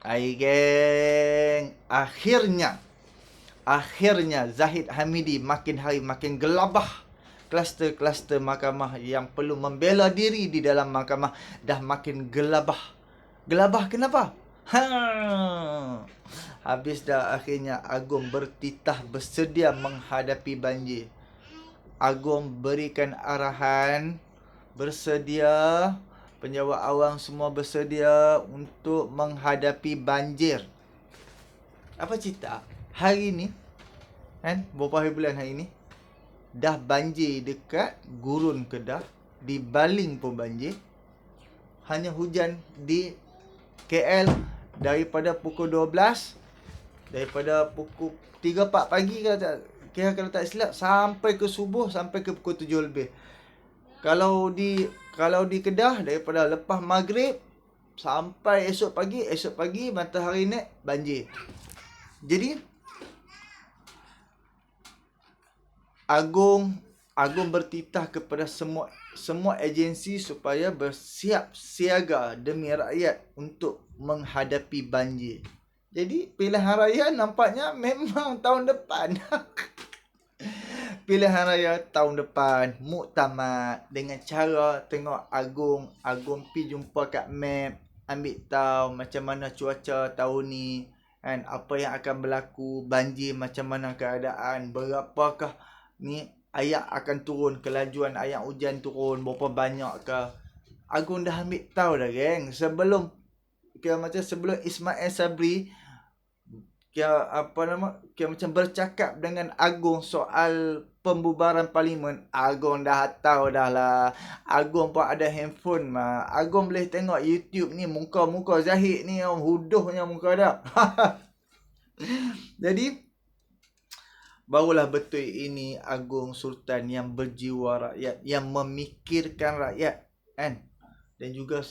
Hai geng, akhirnya Zahid Hamidi makin hari makin gelabah. Kluster-kluster mahkamah yang perlu membela diri di dalam mahkamah dah makin gelabah. Gelabah kenapa? Ha. Habis dah akhirnya Agong bertitah bersedia menghadapi banjir. Agong berikan arahan bersedia, penyewa awam semua bersedia untuk menghadapi banjir. Apa cerita? Hari ni kan, beberapa hari bulan hari ni dah banjir dekat Gurun Kedah, di Baling pun banjir. Hanya hujan di KL daripada pukul 12, daripada pukul 3-4 pagi kalau tak silap sampai ke subuh, sampai ke pukul 7 lebih. Kalau di Kedah daripada lepas maghrib sampai esok pagi matahari naik banjir. Jadi Agong bertitah kepada semua agensi supaya bersiap siaga demi rakyat untuk menghadapi banjir. Jadi pilihan raya nampaknya memang tahun depan. Pilihan raya tahun depan, muktamad, dengan cara tengok Agong pi jumpa kat map, ambil tahu macam mana cuaca tahun ni, kan, apa yang akan berlaku, banjir macam mana keadaan, berapakah ni air akan turun, kelajuan air hujan turun, berapa banyak ke. Agong dah ambil tahu dah geng. Sebelum Ismail Sabri macam bercakap dengan Agong soal pembubaran parlimen, Agong dah tahu dah lah. Agong pun ada handphone mah. Agong boleh tengok YouTube ni, muka-muka Zahid ni huduhnya muka dah. Jadi barulah betul ini Agong Sultan yang berjiwa rakyat, yang memikirkan rakyat, kan? Dan juga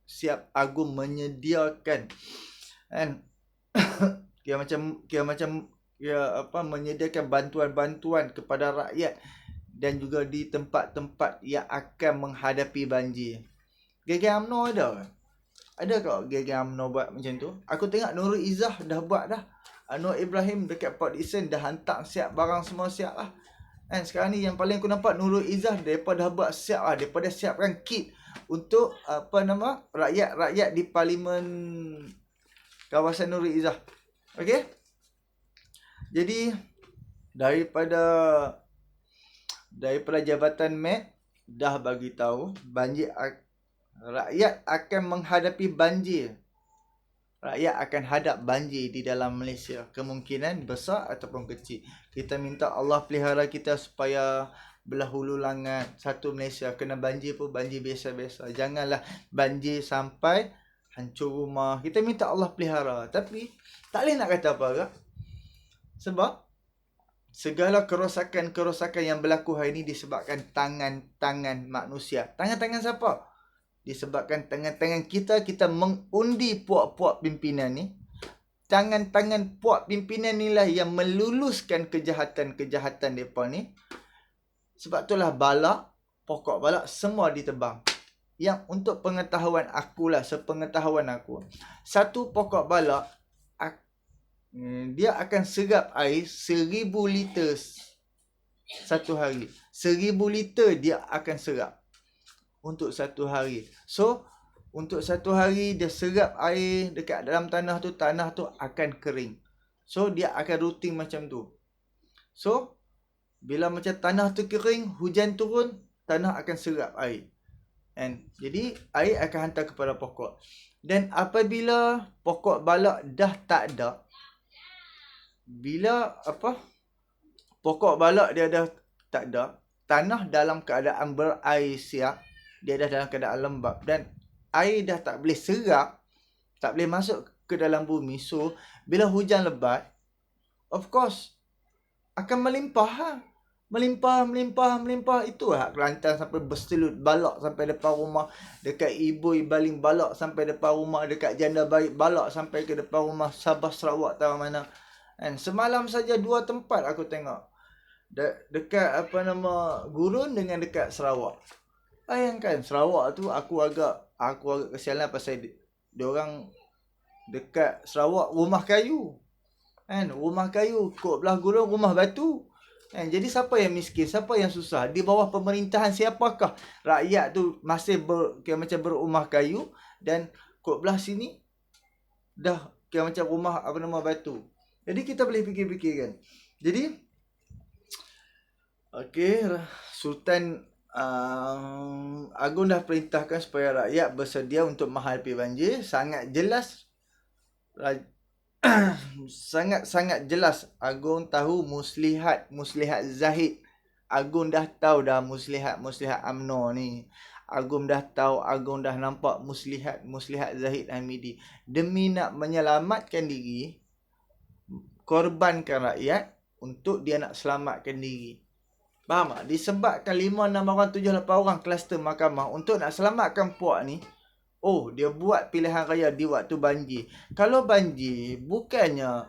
siap Agong menyediakan, kan? Menyediakan bantuan-bantuan kepada rakyat dan juga di tempat-tempat yang akan menghadapi banjir. Geng UMNO ada ke? Ada ke geng UMNO buat macam tu? Aku tengok Nurul Izzah dah buat dah. Anwar Ibrahim dekat Port Dickson dah hantar siap, barang semua siap lah. Dan sekarang ni yang paling aku nampak Nurul Izzah depa dah buat siap lah, depa dah siapkan kit untuk rakyat-rakyat di parlimen kawasan Nurul Izzah. Okey? Jadi daripada Jabatan Met dah bagi tahu rakyat akan menghadapi banjir. Rakyat akan hadap banjir di dalam Malaysia. Kemungkinan besar ataupun kecil. Kita minta Allah pelihara kita supaya belah hulu langat satu Malaysia. Kena banjir pun banjir biasa-biasa. Janganlah banjir sampai hancur rumah. Kita minta Allah pelihara. Tapi tak boleh nak kata apa agak. Sebab segala kerosakan yang berlaku hari ini disebabkan tangan-tangan manusia. Tangan-tangan siapa? Disebabkan tangan-tangan kita mengundi puak-puak pimpinan ni. Tangan-tangan puak pimpinan inilah yang meluluskan kejahatan-kejahatan mereka ni. Sebab itulah pokok balak semua ditebang. Yang untuk pengetahuan akulah, sepengetahuan aku, satu pokok balak dia akan serap air 1000 liter satu hari. 1000 liter dia akan serap untuk satu hari. So, untuk satu hari dia serap air dekat dalam tanah tu akan kering. So, dia akan rutin macam tu. So, bila macam tanah tu kering, hujan turun, tanah akan serap air. And jadi, air akan hantar kepada pokok. Dan apabila pokok balak dah tak ada, pokok balak dia dah tak ada, tanah dalam keadaan berair siap, dia dah dalam keadaan lembap dan air dah tak boleh serap, tak boleh masuk ke dalam bumi. So, bila hujan lebat, of course, akan melimpah. Melimpah. Itu lah Kelantan sampai berselut balak sampai depan rumah. Dekat Ibu Baling balak sampai depan rumah. Dekat Janda Baik balak sampai ke depan rumah. Sabah, Sarawak, tahu mana. And semalam saja 2 tempat aku tengok. Dekat Gurun dengan dekat Sarawak. Bayangkan Sarawak tu aku agak kesialan pasal diorang dekat Sarawak rumah kayu. Kan, rumah kayu, kod belah gulung rumah batu. Kan, jadi siapa yang miskin, siapa yang susah? Di bawah pemerintahan siapakah rakyat tu masih macam berumah kayu, dan kod belah sini dah macam rumah apa nama batu. Jadi kita boleh fikir-fikir kan. Jadi okey, Sultan Agung dah perintahkan supaya rakyat bersedia untuk menghadapi banjir. Sangat jelas sangat jelas Agung tahu muslihat Zahid. Agung dah tahu dah muslihat UMNO ni. Agung dah tahu, Agung dah nampak muslihat Zahid Hamidi. Demi nak menyelamatkan diri, korbankan rakyat untuk dia nak selamatkan diri. Faham tak? Disebabkan 5, 6 orang, 7, 8 orang kluster mahkamah untuk nak selamatkan puak ni. Oh, dia buat pilihan raya di waktu banjir. Kalau banjir, bukannya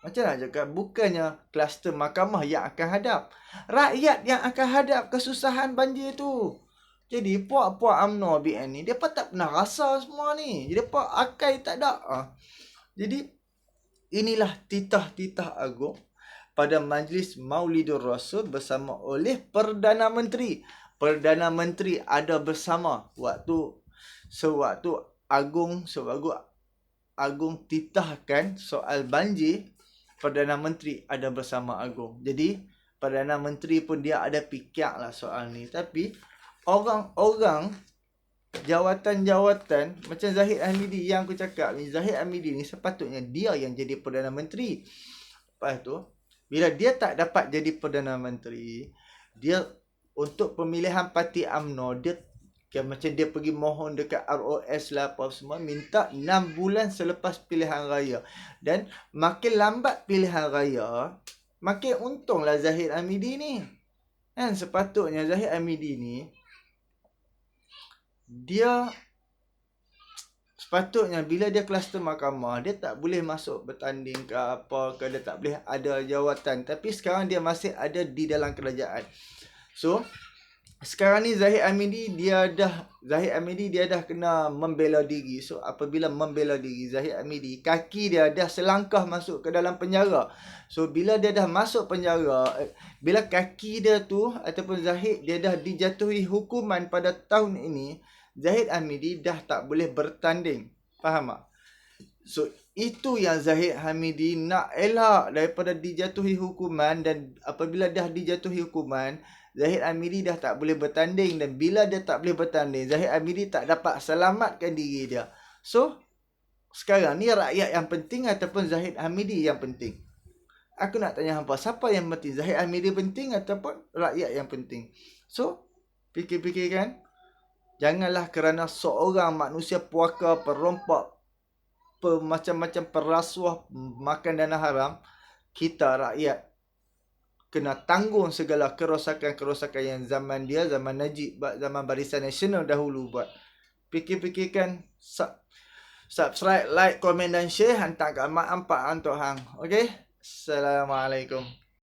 macam nak cakap, bukannya kluster mahkamah yang akan hadap. Rakyat yang akan hadap kesusahan banjir tu. Jadi puak-puak UMNO BN ni, dia tak pernah rasa semua ni. Dia akai tak ada. Jadi inilah titah-titah Agung pada Majlis Maulidur Rasul bersama oleh Perdana Menteri. Perdana Menteri ada bersama sewaktu Agung titahkan soal banjir. Perdana Menteri ada bersama Agung. Jadi Perdana Menteri pun dia ada fikir lah soal ni. Tapi orang-orang jawatan-jawatan macam Zahid Hamidi yang aku cakap ni, Zahid Hamidi ni sepatutnya dia yang jadi Perdana Menteri. Lepas tu bila dia tak dapat jadi Perdana Menteri, dia untuk pemilihan parti UMNO, dia macam dia pergi mohon dekat ROS lah apa semua, minta 6 bulan selepas pilihan raya. Dan makin lambat pilihan raya, makin untunglah Zahid Hamidi ni. Kan sepatutnya Zahid Hamidi ni, dia sepatutnya bila dia kluster mahkamah, dia tak boleh masuk bertanding ke apa ke, dia tak boleh ada jawatan. Tapi sekarang dia masih ada di dalam kerajaan. So sekarang ni Zahid Hamidi dia dah kena membela diri. So apabila membela diri, Zahid Hamidi kaki dia dah selangkah masuk ke dalam penjara. So bila dia dah masuk penjara, bila kaki dia tu ataupun Zahid dia dah dijatuhi hukuman pada tahun ini, Zahid Hamidi dah tak boleh bertanding. Faham tak? So itu yang Zahid Hamidi nak elak daripada dijatuhi hukuman. Dan apabila dah dijatuhi hukuman, Zahid Hamidi dah tak boleh bertanding. Dan bila dia tak boleh bertanding, Zahid Hamidi tak dapat selamatkan diri dia. So sekarang ni rakyat yang penting ataupun Zahid Hamidi yang penting? Aku nak tanya hampa, siapa yang penting? Zahid Hamidi penting ataupun rakyat yang penting? So fikir-fikirkan. Janganlah kerana seorang manusia puaka, perompak, macam-macam perasuah, makan dana haram, kita rakyat kena tanggung segala kerosakan-kerosakan yang zaman Najib, zaman Barisan Nasional dahulu buat. Fikir-fikirkan, subscribe, like, komen dan share. Hantar ke mak ampak untuk hang. Okey? Assalamualaikum.